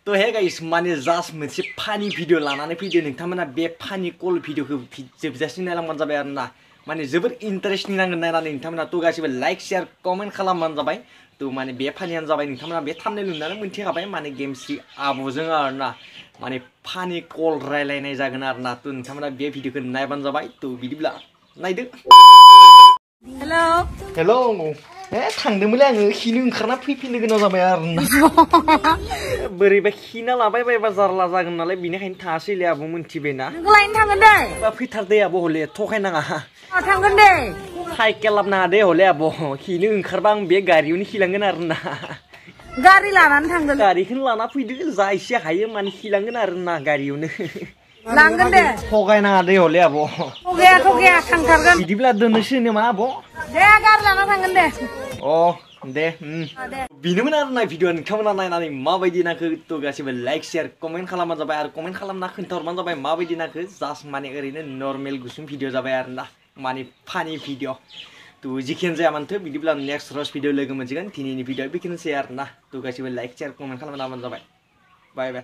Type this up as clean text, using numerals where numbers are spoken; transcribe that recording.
तो hey guys माने just मोनसे फानि भिडिअ लानानै फैदो नोंथांमोना बे फानि कल भिडिअखौ जोबजासिम नायलांबानो जाबाय आरोना माने जोबोर इन्टारेस्टिं नांगोन नायनानै नोंथांमोना तो गासिबो लाइक शेयार कमेन्ट खालामबानो जाबाय तो माने बे फानियानो जाबाय नोंथांमोना बे थाम्बनेल नुनानै मोनथिखाबाय माने गेमस्रि आब'जों आरोना माने फानि कल रायलायनाय जागोन आरोना तो नोंथांमोना बे भिडिअखौ नायबानो जाबाय तो बिदिब्ला नायदो हेलौ हेलौ थांदोंमोनलै आङो खिनो ओंखारना फैफिननो गोनां जाबाय आरोना बोरैबा खिना लाबाय बायबा जारला जागोन नालाय बिनिखायनो थाङासैलै आब' मोनथिबायना नोंखौ लायनो थांगोन दे बा फैथारदे आब' हले थगायनाङा थांगोन दे साइकेल लाबोनाङा दे हले आब' खिनो ओंखारबा आं बे गारियावनो खिलांगोन आरोना गारि लानानै थांगोन गारिखौनो लाना फैदो जा एसे हायो माने खिलांगोन आरोना गारियावनो लांगोन दे थगायनाङा दे हले आब' थगाया थांथारगोन बिदिब्ला दोननोसै नामा आब' दे गारि लाना थांगोन दे अ दे बेनोमोन आरोना भिडिअ नोंथांमोना नायनानै माबायदि नांखो तो गासिबो लाइक शेयार कमेन्ट खालामबानो जाबाय आरो कमेन्ट खालामना खोन्थाहरबानो जाबाय माबायदि नांखो जास्ट माने ओरैनो नर्मेल गुसुं भिडिअ जाबाय आरोना माने फानि भिडिअ तो जिखियानो जाया मानोथो बिदिब्ला नेक्स्ट रस भिडिअ लोगो मोनसिगोन दिनैनि भिडिअ बेखिनिसै आरोना तो गासिबो लाइक शेयार कमेन्ट खालामना होबानो जाबाय बाय बाय